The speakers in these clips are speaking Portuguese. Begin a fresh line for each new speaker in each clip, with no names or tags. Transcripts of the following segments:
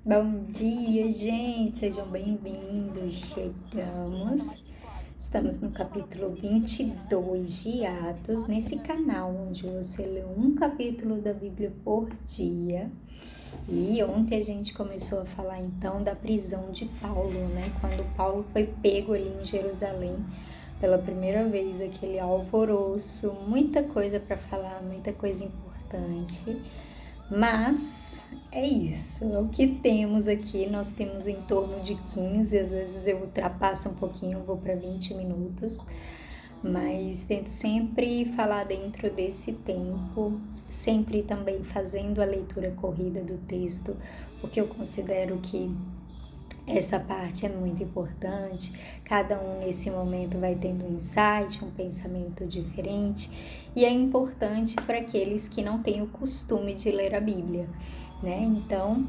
Bom dia, gente, sejam bem-vindos. Estamos no capítulo 22 de Atos, nesse canal onde você lê um capítulo da Bíblia por dia. E ontem a gente começou a falar então da prisão de Paulo, né? Quando Paulo foi pego ali em Jerusalém pela primeira vez, aquele alvoroço, muita coisa para falar, muita coisa importante. Mas é isso, é o que temos aqui. Nós temos em torno de 15, às vezes eu ultrapasso um pouquinho, vou para 20 minutos, mas tento sempre falar dentro desse tempo, sempre também fazendo a leitura corrida do texto, porque eu considero que essa parte é muito importante. Cada um nesse momento vai tendo um insight, um pensamento diferente, e é importante para aqueles que não têm o costume de ler a Bíblia, né? Então,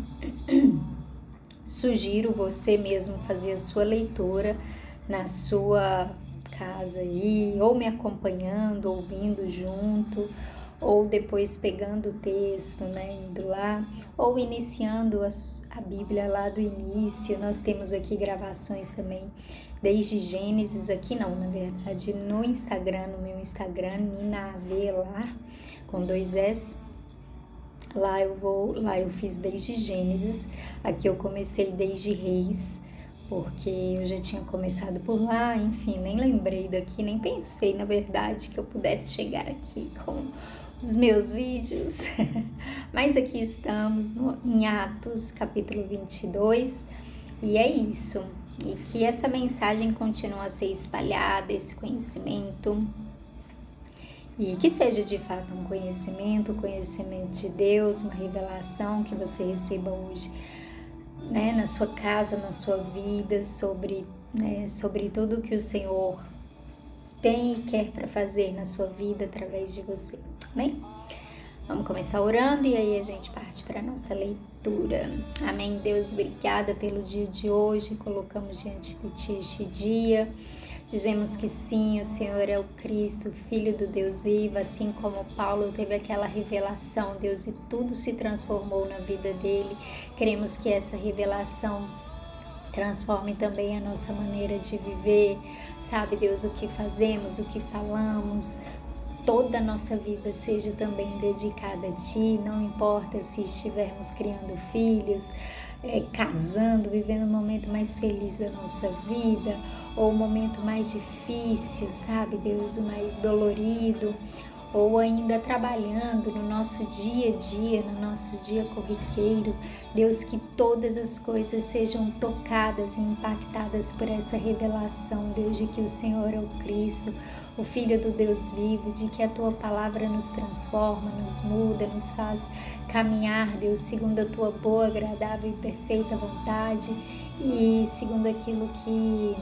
sugiro você mesmo fazer a sua leitura na sua casa aí, ou me acompanhando, ouvindo junto, ou depois pegando o texto, né, indo lá, ou iniciando a Bíblia lá do início. Nós temos aqui gravações também, desde Gênesis, aqui não, na verdade, no Instagram, no meu Instagram, Nina AV lá, com 2 S. Lá eu fiz desde Gênesis, aqui eu comecei desde Reis, porque eu já tinha começado por lá, enfim, nem lembrei daqui, nem pensei, na verdade, que eu pudesse chegar aqui com os meus vídeos. Mas aqui estamos em Atos, capítulo 22, e é isso. E que essa mensagem continue a ser espalhada, esse conhecimento, e que seja de fato um conhecimento de Deus, uma revelação que você receba hoje, né, na sua casa, na sua vida, sobre tudo que o Senhor tem e quer para fazer na sua vida através de você. Amém? Vamos começar orando e aí a gente parte para a nossa leitura. Amém. Deus, obrigada pelo dia de hoje. Colocamos diante de Ti este dia. Dizemos que sim, o Senhor é o Cristo, Filho do Deus vivo, assim como Paulo teve aquela revelação, Deus, e tudo se transformou na vida dele. Queremos que essa revelação transforme também a nossa maneira de viver, sabe, Deus, o que fazemos, o que falamos, toda a nossa vida seja também dedicada a Ti, não importa se estivermos criando filhos, casando, vivendo o momento mais feliz da nossa vida, ou o momento mais difícil, sabe, Deus, o mais dolorido, ou ainda trabalhando no nosso dia a dia, no nosso dia corriqueiro. Deus, que todas as coisas sejam tocadas e impactadas por essa revelação, Deus, de que o Senhor é o Cristo, o Filho do Deus vivo, de que a Tua palavra nos transforma, nos muda, nos faz caminhar, Deus, segundo a Tua boa, agradável e perfeita vontade e segundo aquilo que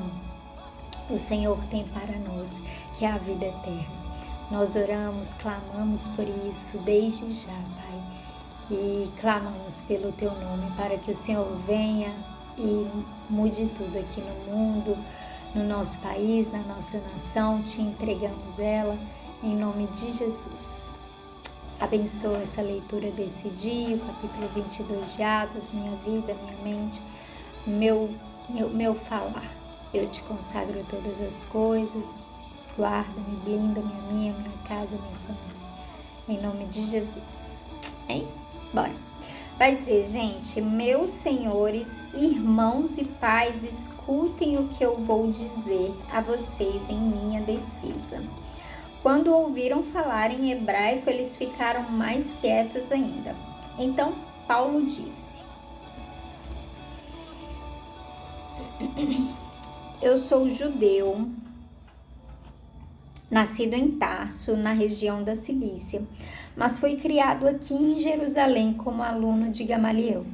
o Senhor tem para nós, que é a vida eterna. Nós oramos, clamamos por isso desde já, Pai, e clamamos pelo Teu nome para que o Senhor venha e mude tudo aqui no mundo, no nosso país, na nossa nação. Te entregamos ela em nome de Jesus. Abençoa essa leitura desse dia, o capítulo 22 de Atos, minha vida, minha mente, meu falar. Eu Te consagro todas as coisas. Guarda, me blinda, minha casa, minha família. Em nome de Jesus. Hein? Bora. Vai dizer, gente, meus senhores, irmãos e pais, escutem o que eu vou dizer a vocês em minha defesa. Quando ouviram falar em hebraico, eles ficaram mais quietos ainda. Então, Paulo disse: Eu sou judeu, nascido em Tarso, na região da Cilícia, mas fui criado aqui em Jerusalém como aluno de Gamaliel.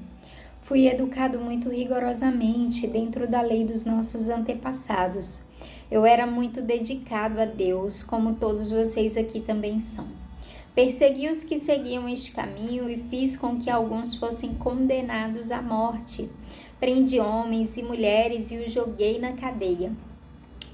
Fui educado muito rigorosamente dentro da lei dos nossos antepassados. Eu era muito dedicado a Deus, como todos vocês aqui também são. Persegui os que seguiam este caminho e fiz com que alguns fossem condenados à morte. Prendi homens e mulheres e os joguei na cadeia.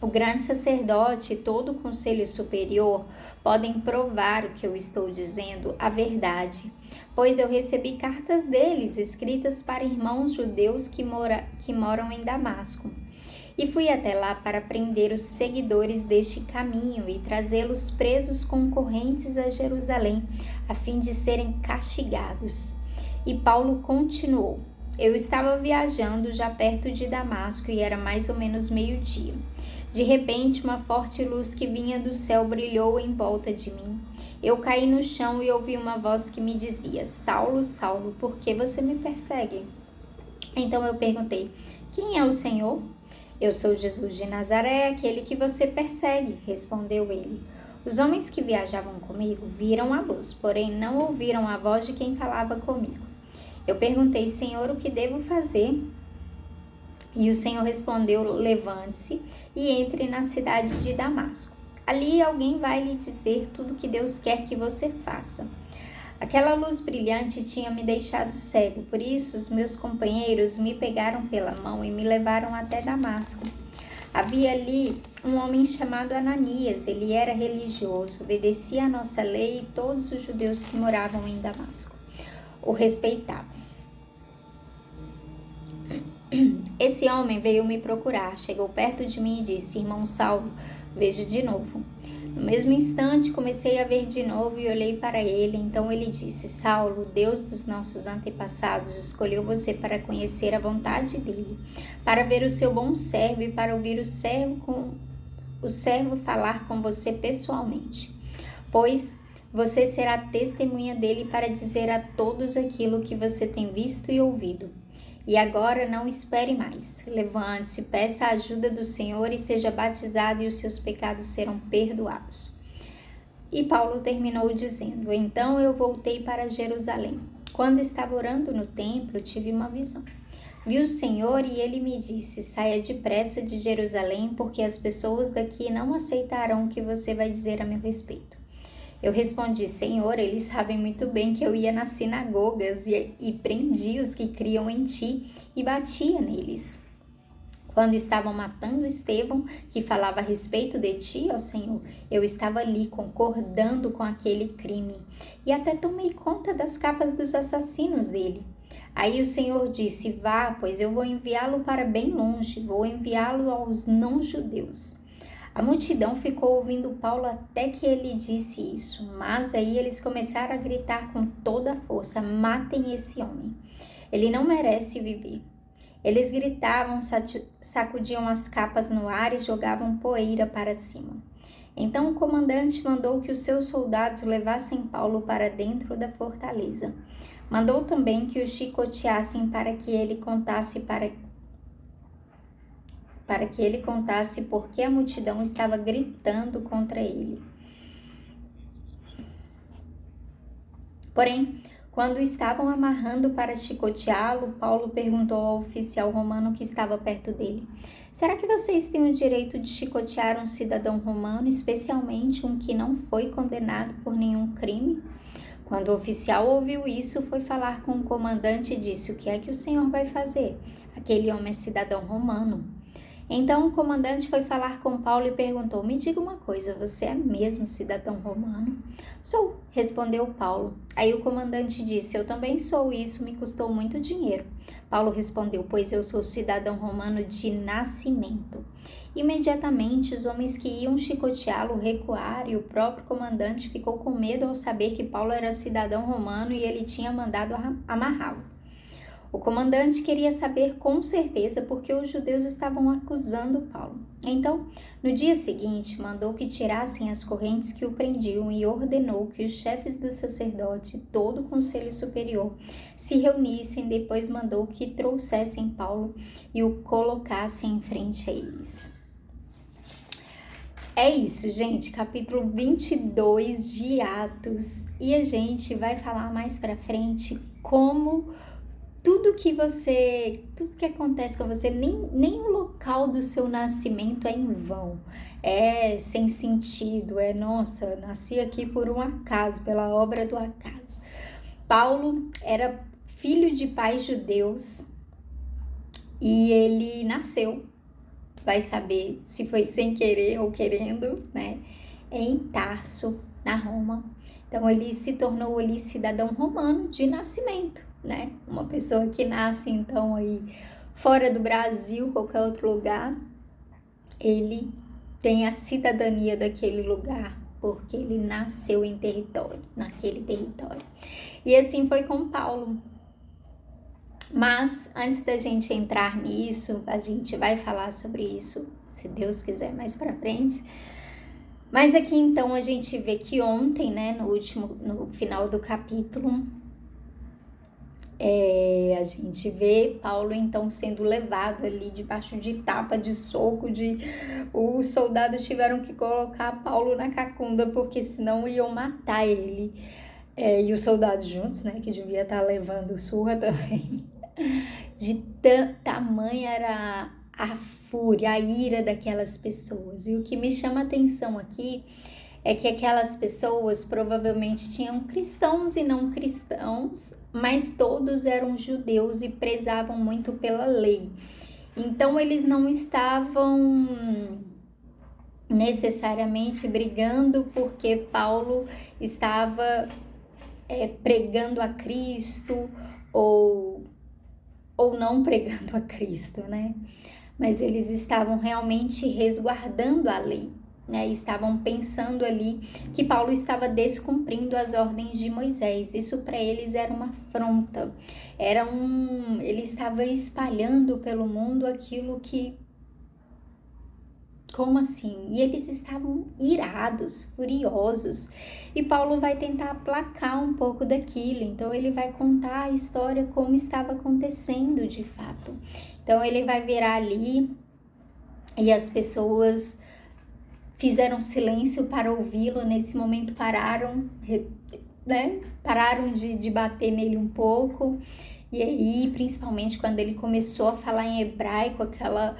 O grande sacerdote e todo o conselho superior podem provar o que eu estou dizendo, a verdade, pois eu recebi cartas deles, escritas para irmãos judeus que moram em Damasco. E fui até lá para prender os seguidores deste caminho e trazê-los presos com correntes a Jerusalém, a fim de serem castigados. E Paulo continuou: eu estava viajando já perto de Damasco e era mais ou menos meio-dia. De repente, uma forte luz que vinha do céu brilhou em volta de mim. Eu caí no chão e ouvi uma voz que me dizia: Saulo, Saulo, por que você me persegue? Então eu perguntei: quem é o Senhor? Eu sou Jesus de Nazaré, aquele que você persegue, respondeu ele. Os homens que viajavam comigo viram a luz, porém não ouviram a voz de quem falava comigo. Eu perguntei: Senhor, o que devo fazer? E o Senhor respondeu: levante-se e entre na cidade de Damasco. Ali alguém vai lhe dizer tudo o que Deus quer que você faça. Aquela luz brilhante tinha me deixado cego, por isso os meus companheiros me pegaram pela mão e me levaram até Damasco. Havia ali um homem chamado Ananias, ele era religioso, obedecia à nossa lei e todos os judeus que moravam em Damasco o respeitavam. Esse homem veio me procurar, chegou perto de mim e disse: irmão Saulo, veja de novo. No mesmo instante comecei a ver de novo e olhei para ele. Então ele disse: Saulo, Deus dos nossos antepassados escolheu você para conhecer a vontade dele, para ver o seu bom servo e para ouvir o servo falar com você pessoalmente. Pois você será testemunha dele para dizer a todos aquilo que você tem visto e ouvido. E agora não espere mais. Levante-se, peça a ajuda do Senhor e seja batizado e os seus pecados serão perdoados. E Paulo terminou dizendo: então eu voltei para Jerusalém. Quando estava orando no templo, tive uma visão. Vi o Senhor e ele me disse: saia depressa de Jerusalém, porque as pessoas daqui não aceitarão o que você vai dizer a meu respeito. Eu respondi: Senhor, eles sabem muito bem que eu ia nas sinagogas e prendia os que criam em ti e batia neles. Quando estavam matando Estevão, que falava a respeito de ti, ó Senhor, eu estava ali concordando com aquele crime e até tomei conta das capas dos assassinos dele. Aí o Senhor disse: vá, pois eu vou enviá-lo para bem longe, vou enviá-lo aos não-judeus. A multidão ficou ouvindo Paulo até que ele disse isso, mas aí eles começaram a gritar com toda a força: matem esse homem, ele não merece viver. Eles gritavam, sacudiam as capas no ar e jogavam poeira para cima. Então o comandante mandou que os seus soldados levassem Paulo para dentro da fortaleza. Mandou também que o chicoteassem para que ele contasse por que a multidão estava gritando contra ele. Porém, quando estavam amarrando para chicoteá-lo, Paulo perguntou ao oficial romano que estava perto dele: será que vocês têm o direito de chicotear um cidadão romano, especialmente um que não foi condenado por nenhum crime? Quando o oficial ouviu isso, foi falar com o comandante e disse: o que é que o senhor vai fazer? Aquele homem é cidadão romano. Então o comandante foi falar com Paulo e perguntou: me diga uma coisa, você é mesmo cidadão romano? Sou, respondeu Paulo. Aí o comandante disse: eu também sou e isso me custou muito dinheiro. Paulo respondeu: pois eu sou cidadão romano de nascimento. Imediatamente os homens que iam chicoteá-lo recuaram e o próprio comandante ficou com medo ao saber que Paulo era cidadão romano e ele tinha mandado amarrá-lo. O comandante queria saber com certeza por que os judeus estavam acusando Paulo. Então, no dia seguinte, mandou que tirassem as correntes que o prendiam e ordenou que os chefes do sacerdote e todo o conselho superior se reunissem. Depois mandou que trouxessem Paulo e o colocassem em frente a eles. É isso, gente, capítulo 22 de Atos. E a gente vai falar mais pra frente como tudo que acontece com você, nem o local do seu nascimento é em vão, é sem sentido, nossa, nasci aqui por um acaso, pela obra do acaso. Paulo era filho de pais judeus e ele nasceu vai saber se foi sem querer ou querendo, né? Em Tarso, na Roma. Então ele se tornou ali cidadão romano de nascimento, né? Uma pessoa que nasce então aí fora do Brasil, qualquer outro lugar, ele tem a cidadania daquele lugar, porque ele nasceu naquele território. E assim foi com Paulo. Mas antes da gente entrar nisso, a gente vai falar sobre isso, se Deus quiser, mais para frente. Mas aqui então a gente vê que ontem, né, no final do capítulo, a gente vê Paulo então sendo levado ali debaixo de tapa, de soco, os soldados tiveram que colocar Paulo na cacunda, porque senão iam matar ele. E os soldados juntos, né, que devia estar levando surra também. De tamanha era a fúria, a ira daquelas pessoas. E o que me chama a atenção aqui é que aquelas pessoas provavelmente tinham cristãos e não cristãos, mas todos eram judeus e prezavam muito pela lei. Então eles não estavam necessariamente brigando porque Paulo estava pregando a Cristo ou não pregando a Cristo, né? Mas eles estavam realmente resguardando a lei, né? Estavam pensando ali que Paulo estava descumprindo as ordens de Moisés. Isso para eles era uma afronta. Ele estava espalhando pelo mundo aquilo que... Como assim? E eles estavam irados, furiosos. E Paulo vai tentar aplacar um pouco daquilo. Então ele vai contar a história como estava acontecendo de fato. Então ele vai virar ali e as pessoas fizeram silêncio para ouvi-lo. Nesse momento pararam, né? Pararam de bater nele um pouco. E aí, principalmente quando ele começou a falar em hebraico, aquela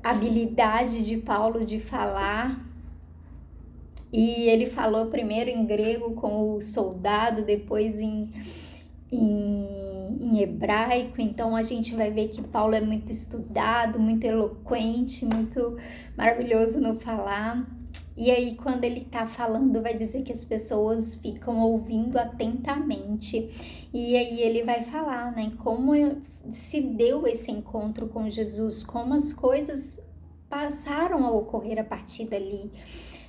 habilidade de Paulo de falar, e ele falou primeiro em grego com o soldado, depois em hebraico. Então a gente vai ver que Paulo é muito estudado, muito eloquente, muito maravilhoso no falar. E aí quando ele tá falando, vai dizer que as pessoas ficam ouvindo atentamente. E aí ele vai falar, né, como se deu esse encontro com Jesus, como as coisas passaram a ocorrer a partir dali,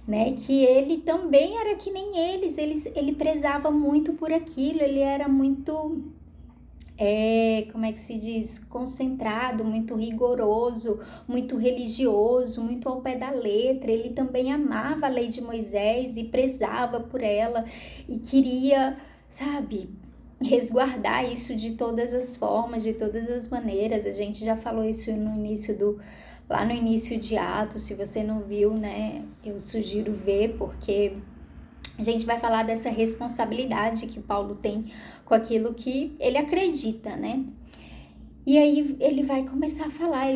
né, que ele também era que nem ele prezava muito por aquilo, ele era muito... como é que se diz, concentrado, muito rigoroso, muito religioso, muito ao pé da letra. Ele também amava a lei de Moisés e prezava por ela e queria, sabe, resguardar isso de todas as formas, de todas as maneiras. A gente já falou isso lá no início de Atos. Se você não viu, né, eu sugiro ver, porque a gente vai falar dessa responsabilidade que Paulo tem com aquilo que ele acredita, né? E aí ele vai começar a falar,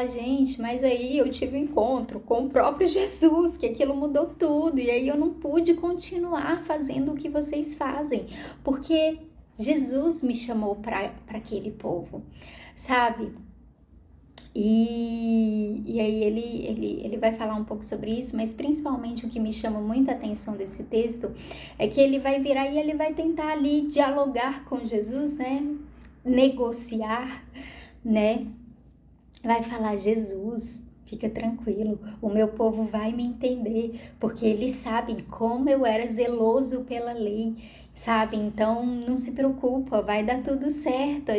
gente, mas aí eu tive um encontro com o próprio Jesus, que aquilo mudou tudo, e aí eu não pude continuar fazendo o que vocês fazem, porque Jesus me chamou para aquele povo, sabe? E aí ele vai falar um pouco sobre isso, mas principalmente o que me chama muita atenção desse texto é que ele vai virar e ele vai tentar ali dialogar com Jesus, né? Negociar, né? Vai falar: Jesus, fica tranquilo, o meu povo vai me entender, porque eles sabem como eu era zeloso pela lei, sabe? Então não se preocupa, vai dar tudo certo,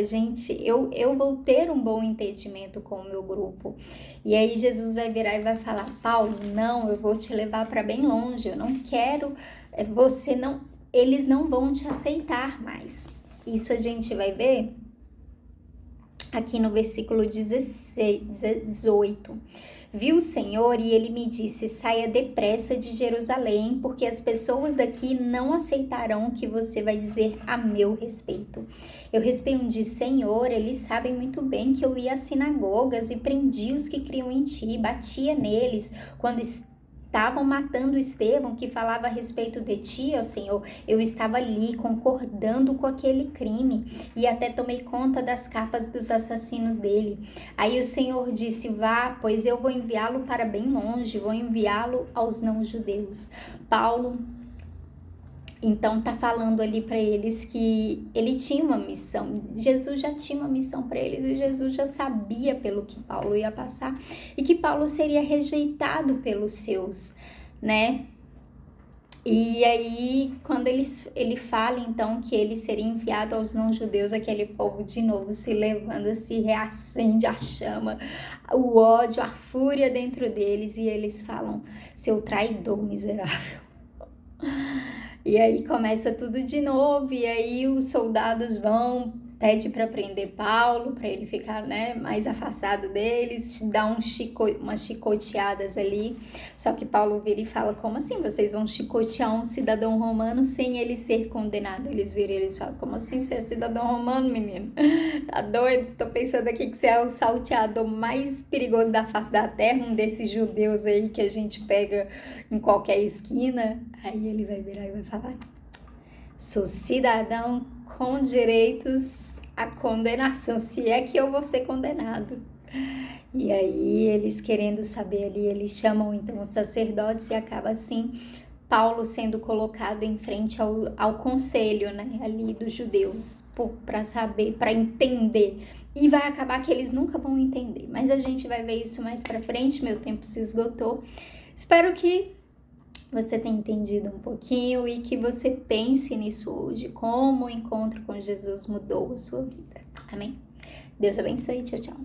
eu vou ter um bom entendimento com o meu grupo. E aí Jesus vai virar e vai falar: Paulo, não, eu vou te levar para bem longe, eu não quero, eles não vão te aceitar mais. Isso a gente vai ver aqui no versículo 18. Vi o Senhor e ele me disse: saia depressa de Jerusalém, porque as pessoas daqui não aceitarão o que você vai dizer a meu respeito. Eu respondi: Senhor, eles sabem muito bem que eu ia às sinagogas e prendia os que criam em ti, batia neles quando estavam matando Estevão, que falava a respeito de ti, ó Senhor, eu estava ali concordando com aquele crime e até tomei conta das capas dos assassinos dele. Aí o Senhor disse, vá, pois eu vou enviá-lo para bem longe, vou enviá-lo aos não-judeus. Paulo, então, tá falando ali para eles que ele tinha uma missão, Jesus já tinha uma missão para eles e Jesus já sabia pelo que Paulo ia passar e que Paulo seria rejeitado pelos seus, né? E aí, quando ele fala então que ele seria enviado aos não-judeus, aquele povo de novo se levanta, se reacende a chama, o ódio, a fúria dentro deles e eles falam, seu traidor miserável. E aí começa tudo de novo, e aí os soldados pede para prender Paulo, para ele ficar, né, mais afastado deles, dá umas chicoteadas ali. Só que Paulo vira e fala, como assim vocês vão chicotear um cidadão romano sem ele ser condenado? Eles viram e eles falam, como assim você é cidadão romano, menino? Tá doido? Tô pensando aqui que você é o salteador mais perigoso da face da terra, um desses judeus aí que a gente pega em qualquer esquina. Aí ele vai virar e vai falar, sou cidadão com direitos à condenação, se é que eu vou ser condenado. E aí eles querendo saber ali, eles chamam então os sacerdotes e acaba assim Paulo sendo colocado em frente ao conselho, né, ali dos judeus, para saber, para entender. E vai acabar que eles nunca vão entender, mas a gente vai ver isso mais para frente, meu tempo se esgotou. Espero que você tenha entendido um pouquinho e que você pense nisso hoje, como o encontro com Jesus mudou a sua vida. Amém? Deus abençoe, tchau, tchau.